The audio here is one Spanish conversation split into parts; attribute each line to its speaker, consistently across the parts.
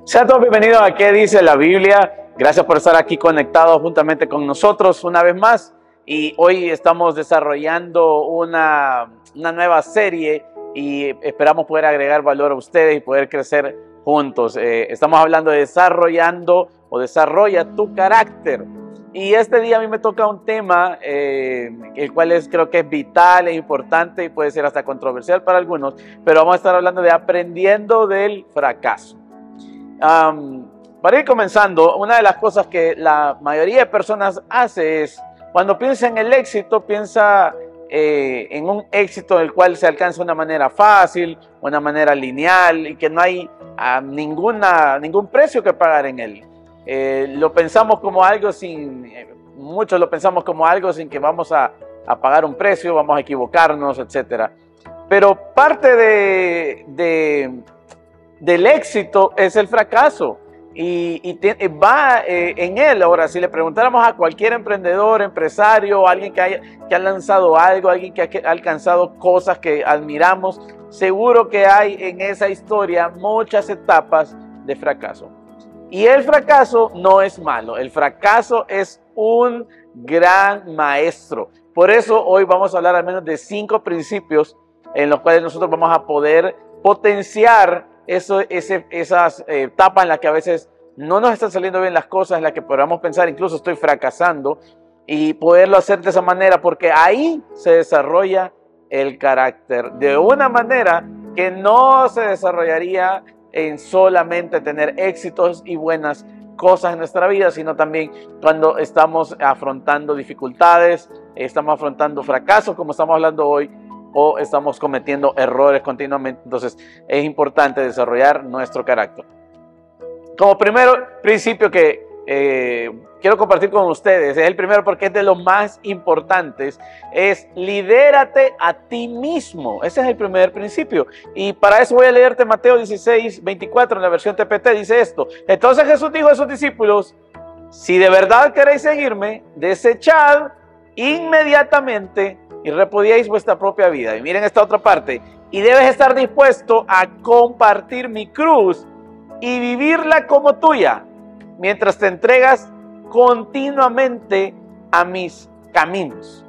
Speaker 1: Sean todos bienvenidos a ¿Qué dice la Biblia? Gracias por estar aquí conectados juntamente con nosotros una vez más. Y hoy estamos desarrollando una nueva serie y esperamos poder agregar valor a ustedes y poder crecer juntos. Estamos hablando de desarrollando o desarrolla tu carácter. Y este día a mí me toca un tema el cual creo que es vital, es importante y puede ser hasta controversial para algunos, pero vamos a estar hablando de aprendiendo del fracaso. Para ir comenzando, una de las cosas que la mayoría de personas hace es, cuando piensa en el éxito, piensa en un éxito del cual se alcanza de una manera fácil, una manera lineal y que no hay ningún precio que pagar en él. Lo pensamos como algo muchos lo pensamos como algo sin que vamos a pagar un precio, vamos a equivocarnos, etc. Pero parte del éxito es el fracaso y va en él. Ahora, si le preguntáramos a cualquier emprendedor, empresario, alguien que ha lanzado algo, alguien que ha alcanzado cosas que admiramos, seguro que hay en esa historia muchas etapas de fracaso. Y el fracaso no es malo, el fracaso es un gran maestro. Por eso hoy vamos a hablar al menos de 5 principios en los cuales nosotros vamos a poder potenciar esas etapas en las que a veces no nos están saliendo bien las cosas, en las que podamos pensar incluso estoy fracasando, y poderlo hacer de esa manera, porque ahí se desarrolla el carácter de una manera que no se desarrollaría en solamente tener éxitos y buenas cosas en nuestra vida, sino también cuando estamos afrontando dificultades, estamos afrontando fracasos como estamos hablando hoy, o estamos cometiendo errores continuamente. Entonces es importante desarrollar nuestro carácter. Como primer principio que quiero compartir con ustedes, es el primero porque es de los más importantes, es lidérate a ti mismo. Ese es el primer principio. Y para eso voy a leerte Mateo 16:24 en la versión TPT, dice esto: entonces Jesús dijo a sus discípulos, si de verdad queréis seguirme, desechad inmediatamente y repudiéis vuestra propia vida. Y miren esta otra parte: y debes estar dispuesto a compartir mi cruz y vivirla como tuya, mientras te entregas continuamente a mis caminos.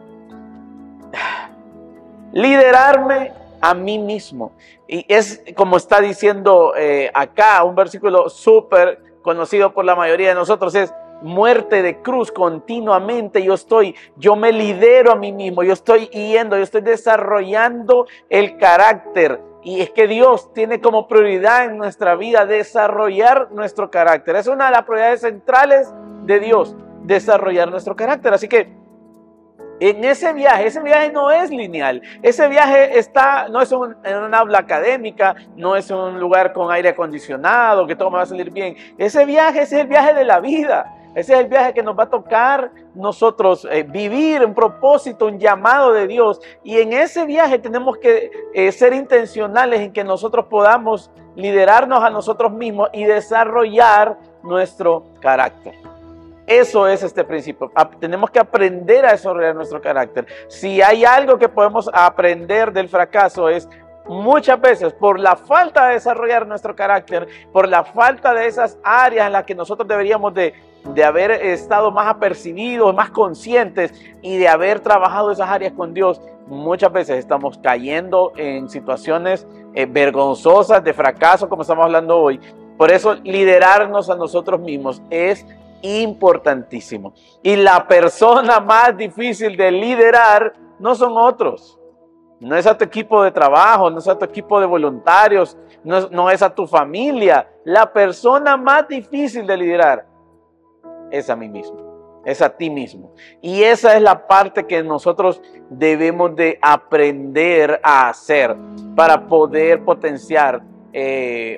Speaker 1: Liderarme a mí mismo. Y es como está diciendo acá, un versículo súper conocido por la mayoría de nosotros, es muerte de cruz continuamente. Yo me lidero a mí mismo, yo estoy desarrollando el carácter. Y es que Dios tiene como prioridad en nuestra vida desarrollar nuestro carácter. Es una de las prioridades centrales de Dios, desarrollar nuestro carácter. Así que en ese viaje no es lineal. Ese viaje no es en una aula académica, no es en un lugar con aire acondicionado, que todo me va a salir bien. Ese es el viaje de la vida. Ese es el viaje que nos va a tocar nosotros vivir, un propósito, un llamado de Dios. Y en ese viaje tenemos que ser intencionales en que nosotros podamos liderarnos a nosotros mismos y desarrollar nuestro carácter. Eso es este principio. Tenemos que aprender a desarrollar nuestro carácter. Si hay algo que podemos aprender del fracaso es muchas veces por la falta de desarrollar nuestro carácter, por la falta de esas áreas en las que nosotros deberíamos de haber estado más apercibidos, más conscientes y de haber trabajado esas áreas con Dios. Muchas veces estamos cayendo en situaciones vergonzosas de fracaso como estamos hablando hoy. Por eso liderarnos a nosotros mismos es importantísimo. Y la persona más difícil de liderar no son otros. No es a tu equipo de trabajo, no es a tu equipo de voluntarios, no es a tu familia. La persona más difícil de liderar es a mí mismo, es a ti mismo. Y esa es la parte que nosotros debemos de aprender a hacer para poder potenciar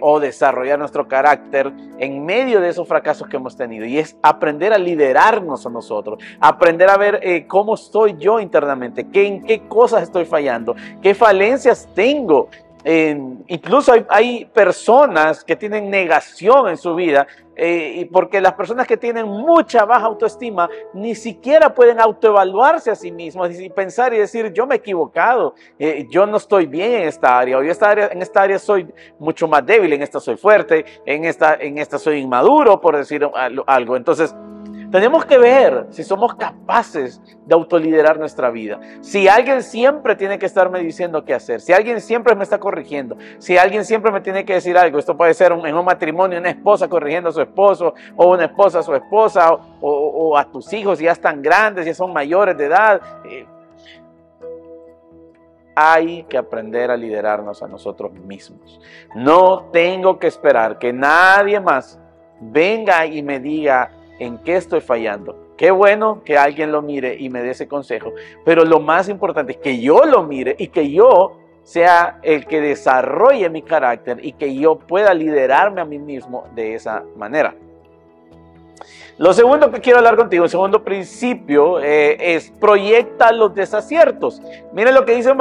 Speaker 1: o desarrollar nuestro carácter en medio de esos fracasos que hemos tenido. Y es aprender a liderarnos a nosotros, aprender a ver cómo estoy yo internamente, en qué cosas estoy fallando, qué falencias tengo. Incluso hay personas que tienen negación en su vida y porque las personas que tienen mucha baja autoestima ni siquiera pueden autoevaluarse a sí mismos y pensar y decir, yo me he equivocado, yo no estoy bien en esta área, o yo en esta área soy mucho más débil, en esta soy fuerte, en esta soy inmaduro, por decir algo. Entonces, tenemos que ver si somos capaces de autoliderar nuestra vida. Si alguien siempre tiene que estarme diciendo qué hacer, si alguien siempre me está corrigiendo, si alguien siempre me tiene que decir algo, esto puede ser en un matrimonio, una esposa corrigiendo a su esposo, o una esposa a su esposa, o a tus hijos, si ya están grandes, ya son mayores de edad. Hay que aprender a liderarnos a nosotros mismos. No tengo que esperar que nadie más venga y me diga en qué estoy fallando. Qué bueno que alguien lo mire y me dé ese consejo, pero lo más importante es que yo lo mire y que yo sea el que desarrolle mi carácter y que yo pueda liderarme a mí mismo de esa manera. Lo segundo que quiero hablar contigo, el segundo principio, es proyecta los desaciertos. Miren lo que dice en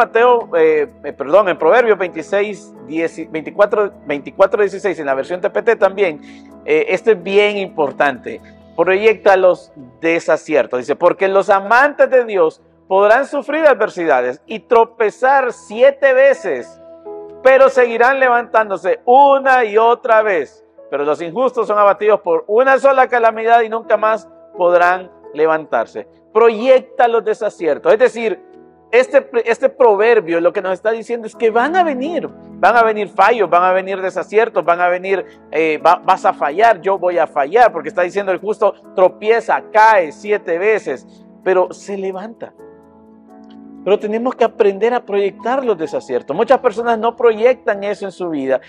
Speaker 1: Proverbios 24, 16, en la versión TPT también. Esto es bien importante. Proyecta los desaciertos. Dice, porque los amantes de Dios podrán sufrir adversidades y tropezar 7 veces, pero seguirán levantándose una y otra vez. Pero los injustos son abatidos por una sola calamidad y nunca más podrán levantarse. Proyecta los desaciertos. Es decir, este proverbio lo que nos está diciendo es que van a venir fallos, van a venir desaciertos, van a venir, vas a fallar, yo voy a fallar, porque está diciendo el justo tropieza, cae 7 veces, pero se levanta. Pero tenemos que aprender a proyectar los desaciertos. Muchas personas no proyectan eso en su vida.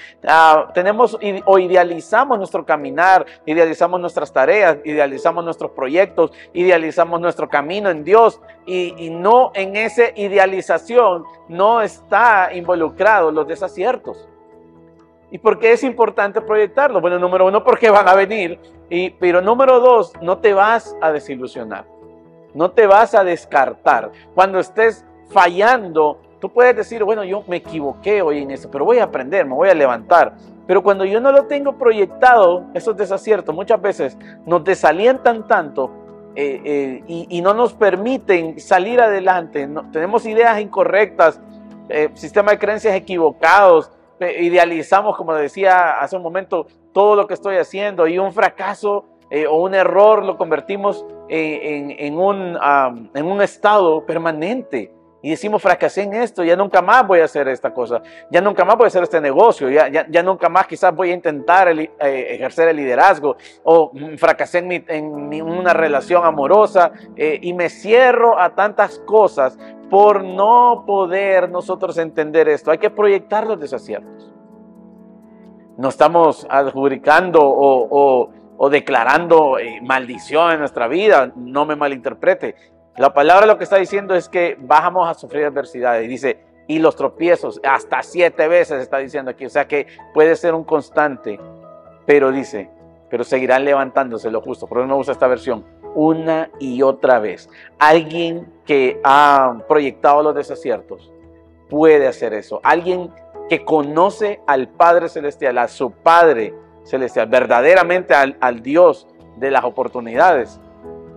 Speaker 1: Idealizamos nuestro caminar, idealizamos nuestras tareas, idealizamos nuestros proyectos, idealizamos nuestro camino en Dios y no en esa idealización no está involucrado los desaciertos. ¿Y por qué es importante proyectarlo? Bueno, número 1, porque van a venir, pero número 2, no te vas a desilusionar. No te vas a descartar. Cuando estés fallando, tú puedes decir, bueno, yo me equivoqué hoy en eso, pero voy a aprender, me voy a levantar. Pero cuando yo no lo tengo proyectado, esos desaciertos muchas veces nos desalientan tanto y no nos permiten salir adelante. Tenemos ideas incorrectas, sistema de creencias equivocados, idealizamos, como decía hace un momento, todo lo que estoy haciendo y un fracaso o un error lo convertimos en un estado permanente y decimos, fracasé en esto, ya nunca más voy a hacer esta cosa, ya nunca más voy a hacer este negocio, ya nunca más quizás voy a intentar ejercer el liderazgo, o fracasé en una relación amorosa, y me cierro a tantas cosas por no poder nosotros entender esto. Hay que proyectar los desaciertos. No estamos adjudicando o declarando maldición en nuestra vida, no me malinterprete. La palabra lo que está diciendo es que vamos a sufrir adversidades. Y dice, y los tropiezos, hasta 7 veces está diciendo aquí. O sea que puede ser un constante, pero dice, pero seguirán levantándose lo justo. Por eso me gusta esta versión, una y otra vez. Alguien que ha proyectado los desaciertos puede hacer eso. Alguien que conoce al Padre Celestial, a su Padre Celestial, verdaderamente al Dios de las oportunidades,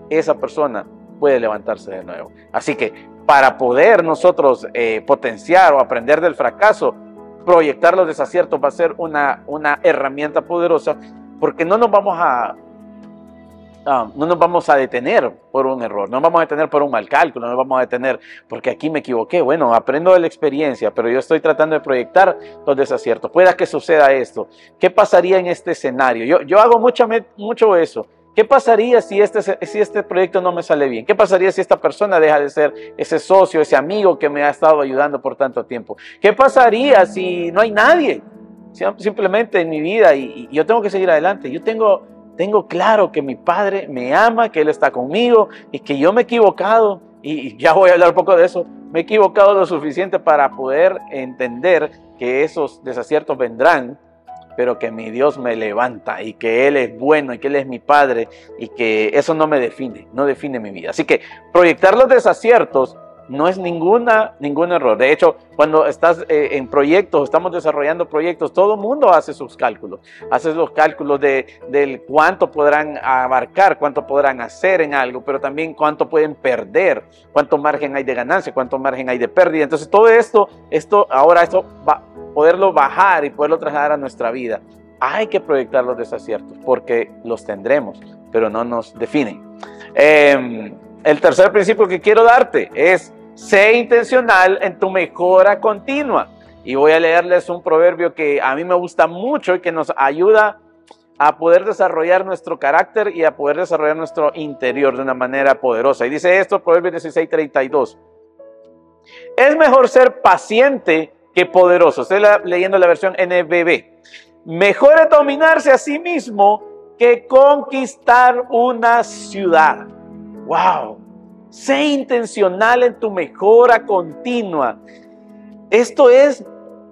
Speaker 1: esa persona puede levantarse de nuevo. Así que para poder nosotros potenciar o aprender del fracaso, proyectar los desaciertos va a ser una herramienta poderosa, porque no nos vamos a detener por un error, no nos vamos a detener por un mal cálculo, no nos vamos a detener porque aquí me equivoqué. Bueno, aprendo de la experiencia, pero yo estoy tratando de proyectar los desaciertos. Pueda que suceda esto. ¿Qué pasaría en este escenario? Yo hago mucho eso. ¿Qué pasaría si este proyecto no me sale bien? ¿Qué pasaría si esta persona deja de ser ese socio, ese amigo que me ha estado ayudando por tanto tiempo? ¿Qué pasaría si no hay nadie simplemente en mi vida y yo tengo que seguir adelante? Yo tengo claro que mi Padre me ama, que Él está conmigo y que yo me he equivocado, y ya voy a hablar un poco de eso. Me he equivocado lo suficiente para poder entender que esos desaciertos vendrán, pero que mi Dios me levanta y que Él es bueno y que Él es mi Padre y que eso no me define, no define mi vida. Así que proyectar los desaciertos No es ningún error. De hecho, cuando estás en proyectos, estamos desarrollando proyectos, todo el mundo hace sus cálculos. Hace los cálculos del cuánto podrán abarcar, cuánto podrán hacer en algo, pero también cuánto pueden perder, cuánto margen hay de ganancia, cuánto margen hay de pérdida. Entonces todo esto va poderlo bajar y poderlo trasladar a nuestra vida. Hay que proyectar los desaciertos porque los tendremos, pero no nos definen. El tercer principio que quiero darte es: sé intencional en tu mejora continua. Y voy a leerles un proverbio que a mí me gusta mucho y que nos ayuda a poder desarrollar nuestro carácter y a poder desarrollar nuestro interior de una manera poderosa. Y dice esto, Proverbios 16:32. Es mejor ser paciente que poderoso. Estoy leyendo la versión NBB. Mejor es dominarse a sí mismo que conquistar una ciudad. ¡Wow! Sé intencional en tu mejora continua. Esto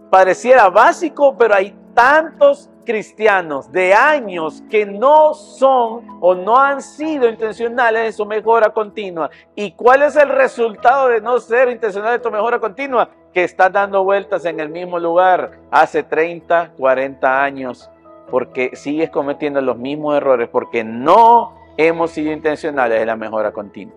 Speaker 1: pareciera básico, pero hay tantos cristianos de años que no son o no han sido intencionales en su mejora continua. ¿Y cuál es el resultado de no ser intencional en tu mejora continua? Que estás dando vueltas en el mismo lugar hace 30, 40 años, porque sigues cometiendo los mismos errores, porque no hemos sido intencionales en la mejora continua.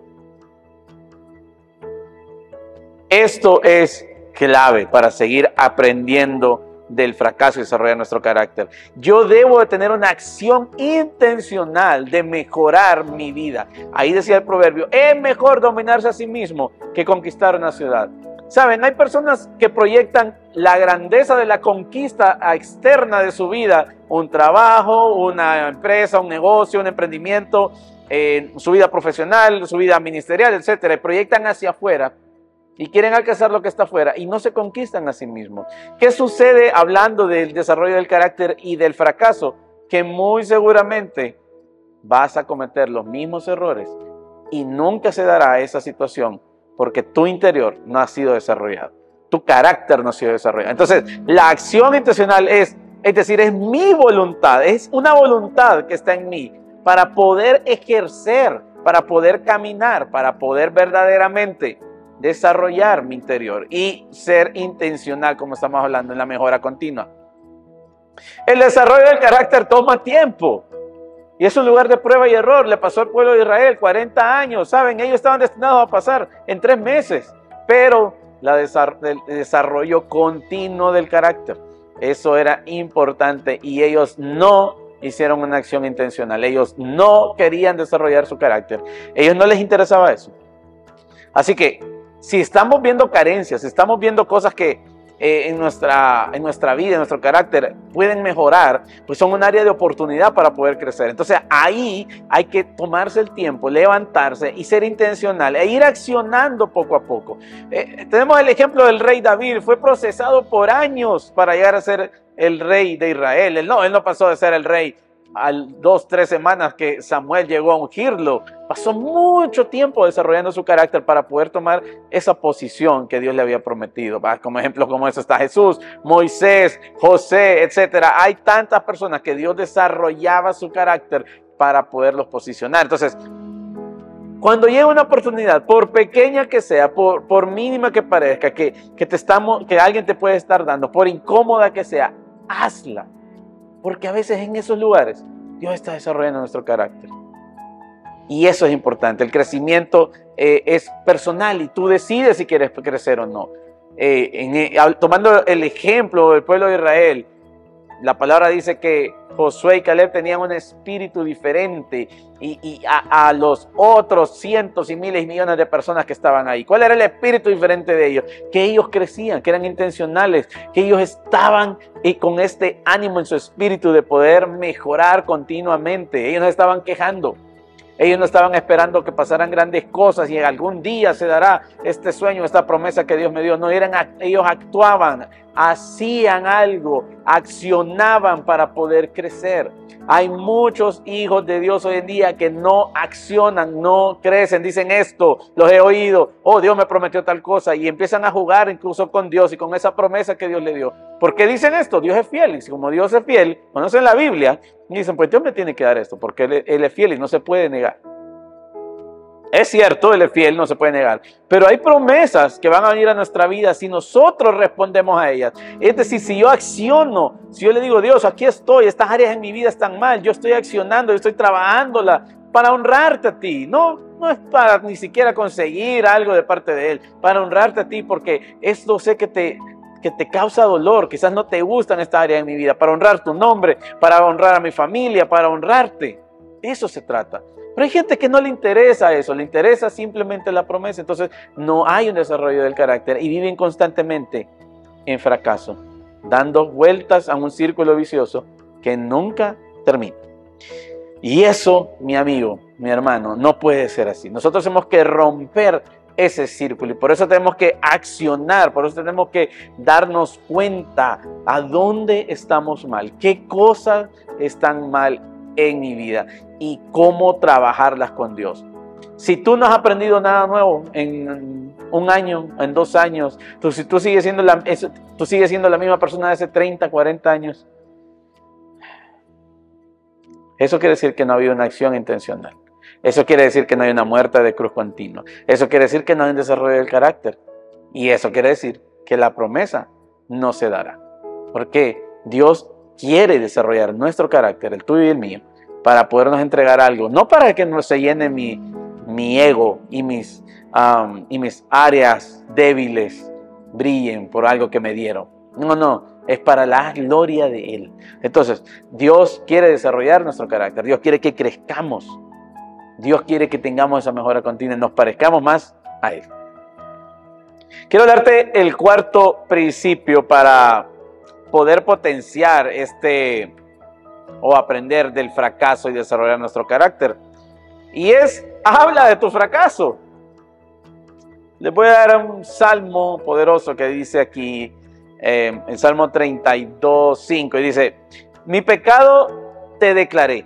Speaker 1: Esto es clave para seguir aprendiendo del fracaso y desarrollar nuestro carácter. Yo debo de tener una acción intencional de mejorar mi vida. Ahí decía el proverbio: es mejor dominarse a sí mismo que conquistar una ciudad. Saben, hay personas que proyectan la grandeza de la conquista externa de su vida, un trabajo, una empresa, un negocio, un emprendimiento, su vida profesional, su vida ministerial, etcétera, y proyectan hacia afuera y quieren alcanzar lo que está afuera y no se conquistan a sí mismos. ¿Qué sucede hablando del desarrollo del carácter y del fracaso? Que muy seguramente vas a cometer los mismos errores y nunca se dará esa situación porque tu interior no ha sido desarrollado, tu carácter no ha sido desarrollado. Entonces, la acción intencional es mi voluntad, es una voluntad que está en mí para poder ejercer, para poder caminar, para poder verdaderamente desarrollar mi interior y ser intencional, como estamos hablando, en la mejora continua. El desarrollo del carácter toma tiempo y es un lugar de prueba y error. Le pasó al pueblo de Israel 40 años, ¿saben? Ellos estaban destinados a pasar en 3 meses, pero el desarrollo continuo del carácter, eso era importante y ellos no hicieron una acción intencional. Ellos no querían desarrollar su carácter. A ellos no les interesaba eso. Así que si estamos viendo carencias, si estamos viendo cosas que en nuestra vida, en nuestro carácter pueden mejorar, pues son un área de oportunidad para poder crecer. Entonces ahí hay que tomarse el tiempo, levantarse y ser intencional e ir accionando poco a poco. Tenemos el ejemplo del rey David. Fue procesado por años para llegar a ser el rey de Israel. Él no pasó de ser el rey a 2, 3 semanas que Samuel llegó a ungirlo. Pasó mucho tiempo desarrollando su carácter para poder tomar esa posición que Dios le había prometido. Como ejemplo como eso está Jesús, Moisés, José, etc. Hay tantas personas que Dios desarrollaba su carácter para poderlos posicionar. Entonces, cuando llega una oportunidad, por pequeña que sea, por mínima que parezca, que alguien te puede estar dando, por incómoda que sea, hazla. Porque a veces en esos lugares Dios está desarrollando nuestro carácter. Y eso es importante. El crecimiento es personal y tú decides si quieres crecer o no. Tomando el ejemplo del pueblo de Israel, la palabra dice que Josué y Caleb tenían un espíritu diferente y a los otros cientos y miles y millones de personas que estaban ahí. ¿Cuál era el espíritu diferente de ellos? Que ellos crecían, que eran intencionales, que ellos estaban con este ánimo en su espíritu de poder mejorar continuamente. Ellos no estaban quejando. Ellos no estaban esperando que pasaran grandes cosas y algún día se dará este sueño, esta promesa que Dios me dio. No, ellos actuaban, hacían algo, accionaban para poder crecer. Hay muchos hijos de Dios hoy en día que no accionan, no crecen, dicen esto, los he oído, oh, Dios me prometió tal cosa, y empiezan a jugar incluso con Dios y con esa promesa que Dios le dio. ¿Por qué dicen esto? Dios es fiel, y como Dios es fiel, conocen la Biblia, y dicen, pues Dios me tiene que dar esto, porque Él es fiel y no se puede negar. Es cierto, Él es fiel, no se puede negar. Pero hay promesas que van a venir a nuestra vida si nosotros respondemos a ellas. Es decir, si yo acciono, si yo le digo, Dios, aquí estoy, estas áreas en mi vida están mal, yo estoy accionando, yo estoy trabajándola para honrarte a ti. No es para ni siquiera conseguir algo de parte de Él, para honrarte a ti, porque esto sé que te causa dolor, quizás no te gustan estas áreas en mi vida, para honrar tu nombre, para honrar a mi familia, para honrarte. Eso se trata. Pero hay gente que no le interesa eso, le interesa simplemente la promesa. Entonces no hay un desarrollo del carácter y viven constantemente en fracaso, dando vueltas a un círculo vicioso que nunca termina. Y eso, mi amigo, mi hermano, no puede ser así. Nosotros tenemos que romper ese círculo y por eso tenemos que accionar, por eso tenemos que darnos cuenta a dónde estamos mal, qué cosas están mal en mi vida y cómo trabajarlas con Dios. Si tú no has aprendido nada nuevo en un año, en 2 años, si tú sigues siendo la misma persona de hace 30, 40 años, eso quiere decir que no ha habido una acción intencional. Eso quiere decir que no hay una muerte de cruz continua. Eso quiere decir que no hay un desarrollo del carácter. Y eso quiere decir que la promesa no se dará. Porque Dios quiere desarrollar nuestro carácter, el tuyo y el mío, para podernos entregar algo. No para que no se llene mi ego y mis áreas débiles brillen por algo que me dieron. No. Es para la gloria de Él. Entonces, Dios quiere desarrollar nuestro carácter. Dios quiere que crezcamos. Dios quiere que tengamos esa mejora continua, nos parezcamos más a Él. Quiero darte el cuarto principio para poder potenciar o aprender del fracaso y desarrollar nuestro carácter. Y habla de tu fracaso. Les voy a dar un salmo poderoso que dice aquí, el Salmo 32:5, y dice: mi pecado te declaré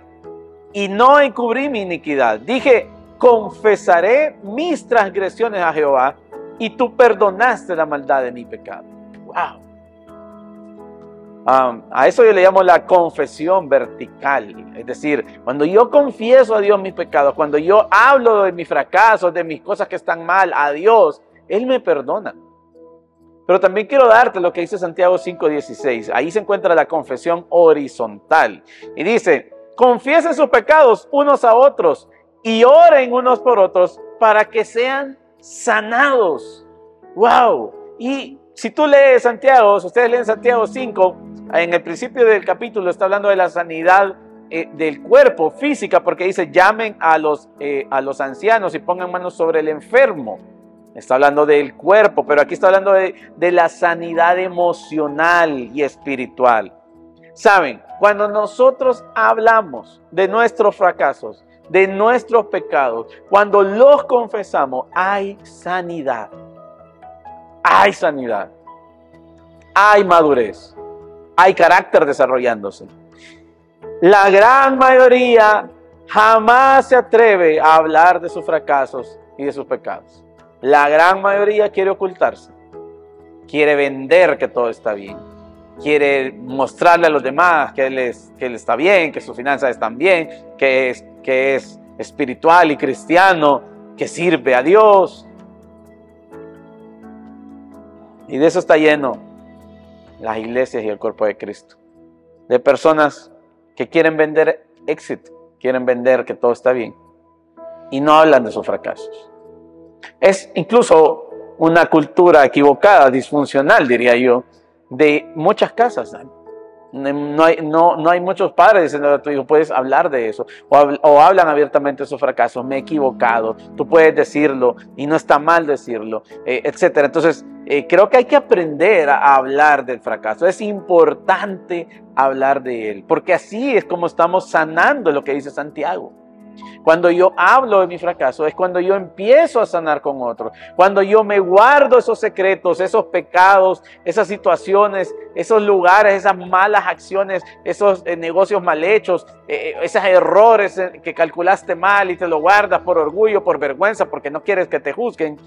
Speaker 1: y no encubrí mi iniquidad. Dije, confesaré mis transgresiones a Jehová, y tú perdonaste la maldad de mi pecado. ¡Wow! A eso yo le llamo la confesión vertical. Es decir, cuando yo confieso a Dios mis pecados, cuando yo hablo de mis fracasos, de mis cosas que están mal a Dios, Él me perdona. Pero también quiero darte lo que dice Santiago 5:16. Ahí se encuentra la confesión horizontal. Y dice: confiesen sus pecados unos a otros y oren unos por otros para que sean sanados. ¡Wow! Y si tú lees Santiago, si ustedes leen Santiago 5, en el principio del capítulo está hablando de la sanidad del cuerpo, física, porque dice: llamen a los ancianos y pongan manos sobre el enfermo. Está hablando del cuerpo, pero aquí está hablando de la sanidad emocional y espiritual. Saben, cuando nosotros hablamos de nuestros fracasos, de nuestros pecados, cuando los confesamos, hay sanidad. Hay sanidad. Hay madurez. Hay carácter desarrollándose. La gran mayoría jamás se atreve a hablar de sus fracasos y de sus pecados. La gran mayoría quiere ocultarse, quiere vender que todo está bien, quiere mostrarle a los demás que él está bien, que sus finanzas están bien, que es espiritual y cristiano, que sirve a Dios. Y de eso está lleno las iglesias y el cuerpo de Cristo, de personas que quieren vender éxito, quieren vender que todo está bien y no hablan de sus fracasos. Es incluso una cultura equivocada, disfuncional, diría yo, de muchas casas. No hay muchos padres diciendo a tu hijo: puedes hablar de eso, o hablan abiertamente de sus fracasos. Me he equivocado, tú puedes decirlo y no está mal decirlo, etc. Entonces, creo que hay que aprender a hablar del fracaso. Es importante hablar de él, porque así es como estamos sanando lo que dice Santiago. Cuando yo hablo de mi fracaso es cuando yo empiezo a sanar con otros. Cuando yo me guardo esos secretos, esos pecados, esas situaciones, esos lugares, esas malas acciones, esos negocios mal hechos, esos errores que calculaste mal y te lo guardas por orgullo, por vergüenza, porque no quieres que te juzguen.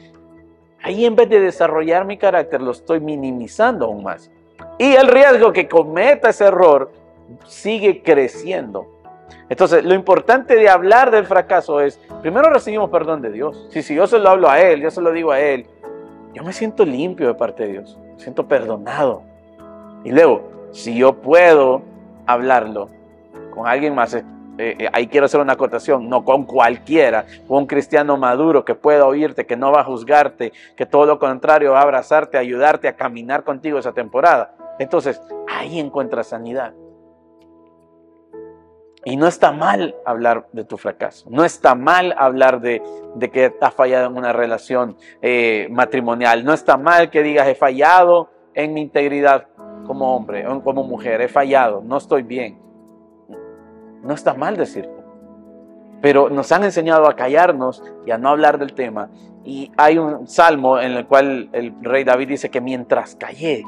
Speaker 1: Ahí, en vez de desarrollar mi carácter, lo estoy minimizando aún más. Y el riesgo que cometa ese error sigue creciendo. Entonces, lo importante de hablar del fracaso es, primero recibimos perdón de Dios. Si yo se lo hablo a Él, yo se lo digo a Él, yo me siento limpio de parte de Dios, me siento perdonado. Y luego, si yo puedo hablarlo con alguien más, ahí quiero hacer una acotación, no con cualquiera, con un cristiano maduro que pueda oírte, que no va a juzgarte, que todo lo contrario va a abrazarte, ayudarte a caminar contigo esa temporada. Entonces, ahí encuentras sanidad. Y no está mal hablar de tu fracaso, no está mal hablar de que has fallado en una relación matrimonial, no está mal que digas he fallado en mi integridad como hombre o como mujer, he fallado, no estoy bien. No está mal decirlo, pero nos han enseñado a callarnos y a no hablar del tema. Y hay un salmo en el cual el rey David dice que mientras callé,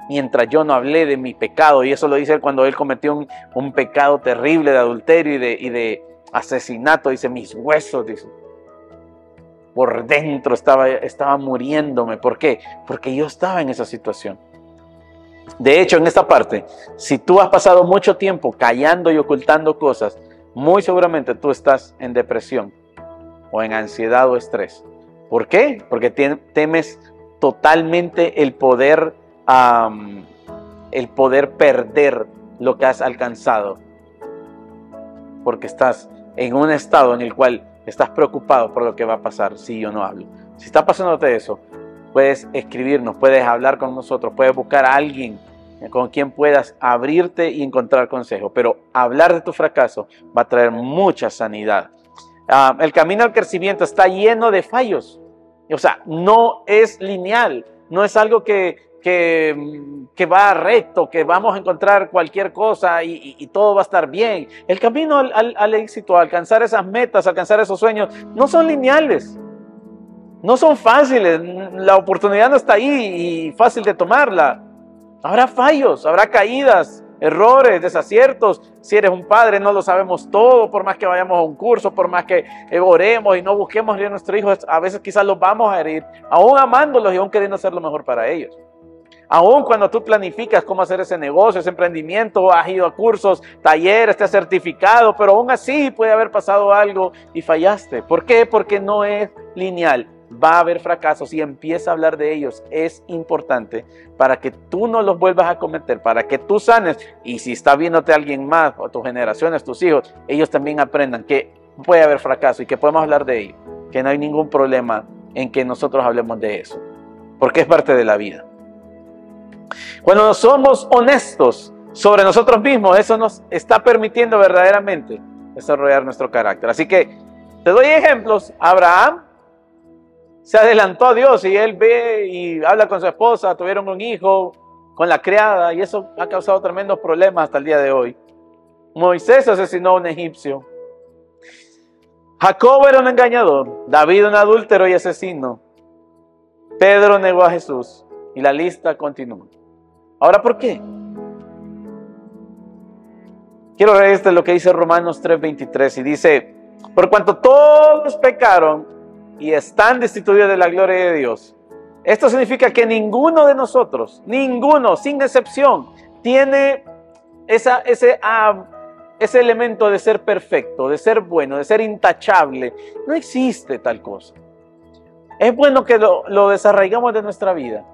Speaker 1: mientras yo no hablé de mi pecado, y eso lo dice él cuando él cometió un pecado terrible de adulterio y de asesinato, dice mis huesos, dice, por dentro estaba muriéndome. ¿Por qué? Porque yo estaba en esa situación. De hecho, en esta parte, si tú has pasado mucho tiempo callando y ocultando cosas, muy seguramente tú estás en depresión o en ansiedad o estrés. ¿Por qué? Porque temes totalmente el poder perder lo que has alcanzado. Porque estás en un estado en el cual estás preocupado por lo que va a pasar si yo no hablo. Si está pasándote eso, puedes escribirnos, puedes hablar con nosotros, puedes buscar a alguien con quien puedas abrirte y encontrar consejo. Pero hablar de tu fracaso va a traer mucha sanidad. El camino al crecimiento está lleno de fallos. O sea, no es lineal, no es algo que va recto, que vamos a encontrar cualquier cosa y todo va a estar bien. El camino al éxito, a alcanzar esas metas, a alcanzar esos sueños, no son lineales. No son fáciles, la oportunidad no está ahí y fácil de tomarla. Habrá fallos, habrá caídas, errores, desaciertos. Si eres un padre no lo sabemos todo, por más que vayamos a un curso, por más que oremos y no busquemos a nuestros hijos, a veces quizás los vamos a herir, aún amándolos y aún queriendo hacer lo mejor para ellos. Aún cuando tú planificas cómo hacer ese negocio, ese emprendimiento, has ido a cursos, talleres, te has certificado, pero aún así puede haber pasado algo y fallaste. ¿Por qué? Porque no es lineal. Va a haber fracasos y empieza a hablar de ellos. Es importante para que tú no los vuelvas a cometer, para que tú sanes. Y si está viéndote alguien más, o tus generaciones, tus hijos, ellos también aprendan que puede haber fracaso y que podemos hablar de ello. Que no hay ningún problema en que nosotros hablemos de eso, porque es parte de la vida. Cuando somos honestos sobre nosotros mismos, eso nos está permitiendo verdaderamente desarrollar nuestro carácter. Así que te doy ejemplos. Abraham se adelantó a Dios y él ve y habla con su esposa, tuvieron un hijo con la criada y eso ha causado tremendos problemas hasta el día de hoy. Moisés asesinó a un egipcio. Jacob era un engañador, David un adúltero y asesino. Pedro negó a Jesús y la lista continúa. Ahora, ¿por qué? Quiero leer lo que dice Romanos 3:23 y dice, por cuanto todos pecaron y están destituidos de la gloria de Dios. Esto significa que ninguno de nosotros, ninguno, sin excepción, tiene ese elemento de ser perfecto, de ser bueno, de ser intachable. No existe tal cosa. Es bueno que lo desarraigamos de nuestra vida.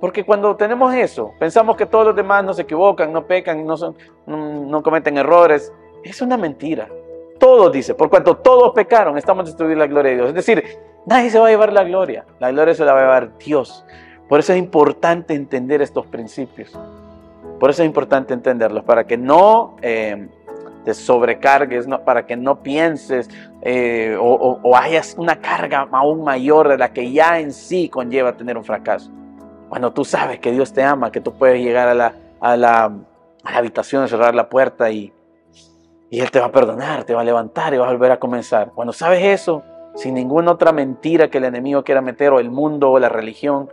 Speaker 1: Porque cuando tenemos eso, pensamos que todos los demás no se equivocan, no pecan, no cometen errores. Es una mentira. Todos, dice, por cuanto todos pecaron, estamos destituidos de la gloria de Dios. Es decir, nadie se va a llevar la gloria se la va a llevar Dios. Por eso es importante entender estos principios. Por eso es importante entenderlos, para que no te sobrecargues, para que no pienses o hayas una carga aún mayor de la que ya en sí conlleva tener un fracaso. Cuando tú sabes que Dios te ama, que tú puedes llegar a la habitación, cerrar la puerta y Él te va a perdonar, te va a levantar y vas a volver a comenzar. Cuando sabes eso, sin ninguna otra mentira que el enemigo quiera meter, o el mundo o la religión,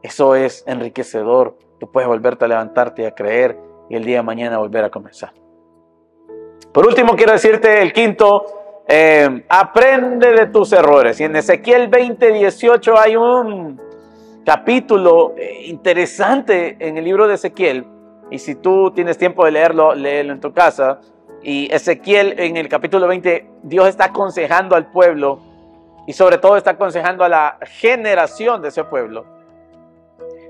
Speaker 1: eso es enriquecedor. Tú puedes volverte a levantarte y a creer y el día de mañana volver a comenzar. Por último, quiero decirte el quinto, aprende de tus errores. Y en Ezequiel 20:18 hay un capítulo interesante en el libro de Ezequiel. Y si tú tienes tiempo de leerlo, léelo en tu casa. Y Ezequiel en el capítulo 20, Dios está aconsejando al pueblo y sobre todo está aconsejando a la generación de ese pueblo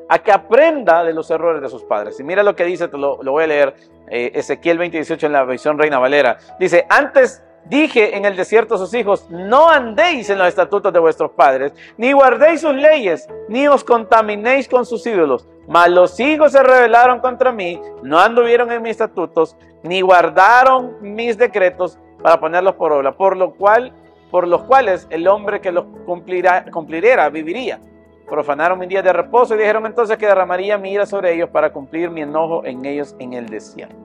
Speaker 1: a que aprenda de los errores de sus padres. Y mira lo que dice, lo voy a leer, Ezequiel 20:18 en la versión Reina Valera. Dice, antes dije en el desierto a sus hijos, no andéis en los estatutos de vuestros padres, ni guardéis sus leyes, ni os contaminéis con sus ídolos. Mas los hijos se rebelaron contra mí, no anduvieron en mis estatutos, ni guardaron mis decretos para ponerlos por obra, por los cuales el hombre que los cumpliera viviría. Profanaron mi día de reposo y dijeron entonces que derramaría mi ira sobre ellos para cumplir mi enojo en ellos en el desierto.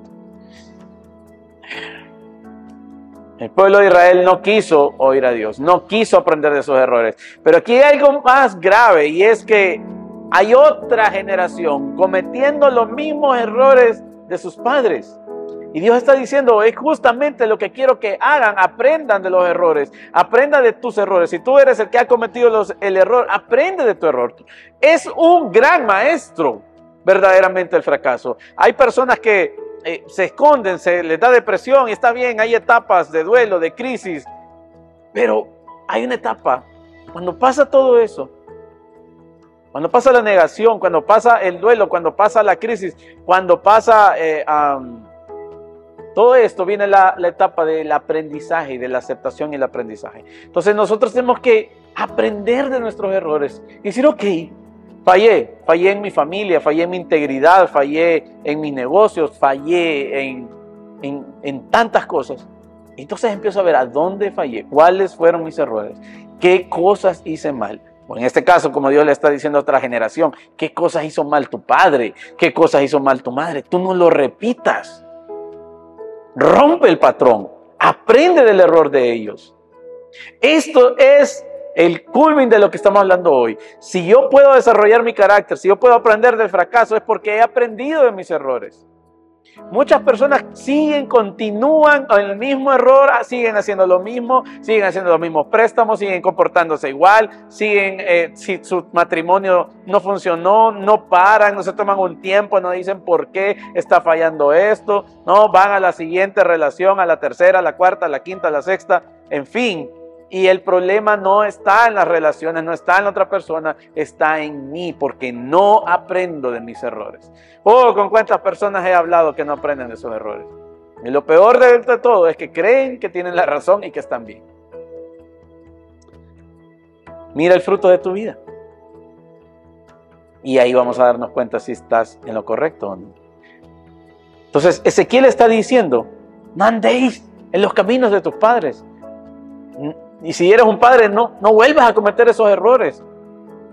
Speaker 1: El pueblo de Israel no quiso oír a Dios, no quiso aprender de sus errores. Pero aquí hay algo más grave y es que hay otra generación cometiendo los mismos errores de sus padres. Y Dios está diciendo, es justamente lo que quiero que hagan, aprendan de los errores, aprendan de tus errores. Si tú eres el que ha cometido el error, aprende de tu error. Es un gran maestro, verdaderamente, el fracaso. Hay personas que se esconden, se les da depresión y está bien, hay etapas de duelo, de crisis, pero hay una etapa, cuando pasa todo eso, cuando pasa la negación, cuando pasa el duelo, cuando pasa la crisis, cuando pasa todo esto, viene la etapa del aprendizaje y de la aceptación y el aprendizaje. Entonces nosotros tenemos que aprender de nuestros errores y decir, ok, fallé en mi familia, fallé en mi integridad, fallé en mis negocios, fallé en tantas cosas. Entonces empiezo a ver a dónde fallé, cuáles fueron mis errores, qué cosas hice mal. O en este caso, como Dios le está diciendo a otra generación, qué cosas hizo mal tu padre, qué cosas hizo mal tu madre. Tú no lo repitas. Rompe el patrón, aprende del error de ellos. Esto es el culmen de lo que estamos hablando hoy. Si yo puedo desarrollar mi carácter, si yo puedo aprender del fracaso, es porque he aprendido de mis errores. Muchas personas continúan en el mismo error, siguen haciendo lo mismo, siguen haciendo los mismos préstamos, siguen comportándose igual, si su matrimonio no funcionó, no paran, no se toman un tiempo, no dicen por qué está fallando esto, no, van a la siguiente relación, a la tercera, a la cuarta, a la quinta, a la sexta, en fin. Y el problema no está en las relaciones, no está en la otra persona, está en mí, porque no aprendo de mis errores. Oh, con cuántas personas he hablado que no aprenden de sus errores. Y lo peor de todo es que creen que tienen la razón y que están bien. Mira el fruto de tu vida. Y ahí vamos a darnos cuenta si estás en lo correcto o no. Entonces, Ezequiel está diciendo, no andéis en los caminos de tus padres. Y si eres un padre, no vuelvas a cometer esos errores.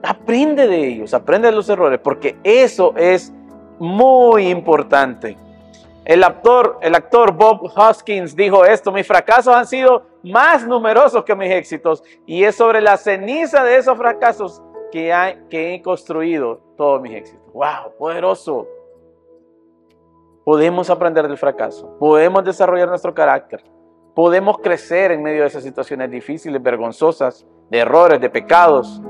Speaker 1: Aprende de ellos, aprende de los errores, porque eso es muy importante. El actor Bob Hoskins dijo esto: mis fracasos han sido más numerosos que mis éxitos, y es sobre la ceniza de esos fracasos que he construido todos mis éxitos. ¡Wow! Poderoso. Podemos aprender del fracaso, podemos desarrollar nuestro carácter. Podemos crecer en medio de esas situaciones difíciles, vergonzosas, de errores, de pecados.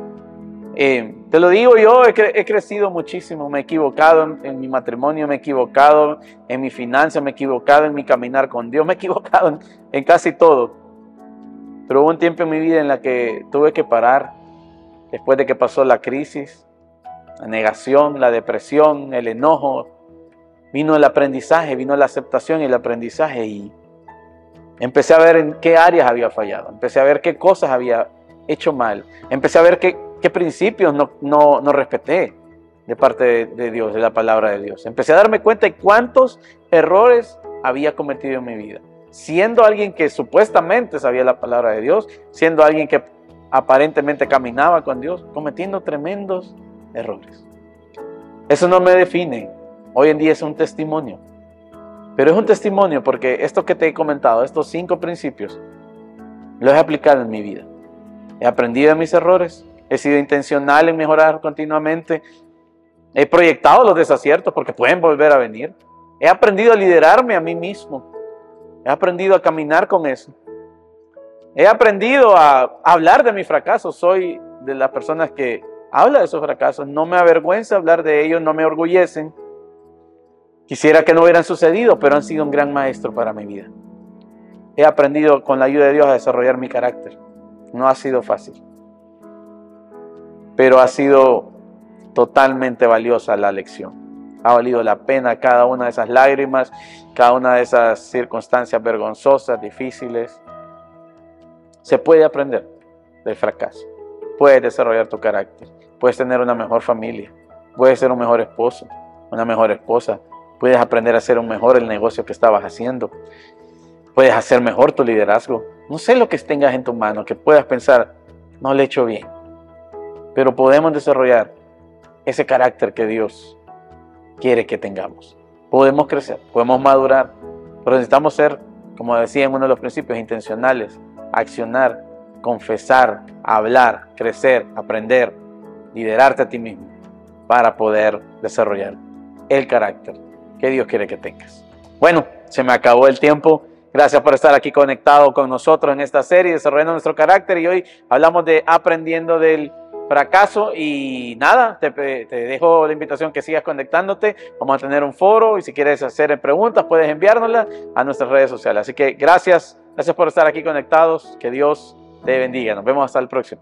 Speaker 1: Te lo digo yo, he crecido muchísimo, me he equivocado en mi matrimonio, me he equivocado en mi finanza, me he equivocado en mi caminar con Dios, me he equivocado en casi todo. Pero hubo un tiempo en mi vida en la que tuve que parar, después de que pasó la crisis, la negación, la depresión, el enojo. Vino el aprendizaje, vino la aceptación y el aprendizaje, y empecé a ver en qué áreas había fallado, empecé a ver qué cosas había hecho mal, empecé a ver qué principios no respeté de parte de Dios, de la palabra de Dios. Empecé a darme cuenta de cuántos errores había cometido en mi vida, siendo alguien que supuestamente sabía la palabra de Dios, siendo alguien que aparentemente caminaba con Dios, cometiendo tremendos errores. Eso no me define, hoy en día es un testimonio. Pero es un testimonio porque esto que te he comentado, estos 5 principios, los he aplicado en mi vida. He aprendido de mis errores, he sido intencional en mejorar continuamente, he proyectado los desaciertos porque pueden volver a venir. He aprendido a liderarme a mí mismo, he aprendido a caminar con eso. He aprendido a hablar de mis fracasos, soy de las personas que habla de esos fracasos, no me avergüenza hablar de ellos, no me orgullecen. Quisiera que no hubieran sucedido, pero han sido un gran maestro para mi vida. he aprendido con la ayuda de Dios a desarrollar mi carácter. No ha sido fácil, pero ha sido totalmente valiosa la lección. Ha valido la pena cada una de esas lágrimas, cada una de esas circunstancias vergonzosas, difíciles. Se puede aprender del fracaso. Puedes desarrollar tu carácter. Puedes tener una mejor familia. Puedes ser un mejor esposo, una mejor esposa. Puedes aprender a hacer mejor el negocio que estabas haciendo. Puedes hacer mejor tu liderazgo. No sé lo que tengas en tu mano, que puedas pensar, no lo he hecho bien. Pero podemos desarrollar ese carácter que Dios quiere que tengamos. Podemos crecer, podemos madurar, pero necesitamos ser, como decía en uno de los principios, intencionales, accionar, confesar, hablar, crecer, aprender, liderarte a ti mismo para poder desarrollar el carácter que Dios quiere que tengas. Bueno, se me acabó el tiempo. Gracias por estar aquí conectado con nosotros en esta serie, desarrollando nuestro carácter, y hoy hablamos de aprendiendo del fracaso. Y nada, te dejo la invitación que sigas conectándote. Vamos a tener un foro y si quieres hacer preguntas puedes enviárnoslas a nuestras redes sociales. Así que gracias por estar aquí conectados. Que Dios te bendiga. Nos vemos hasta el próximo.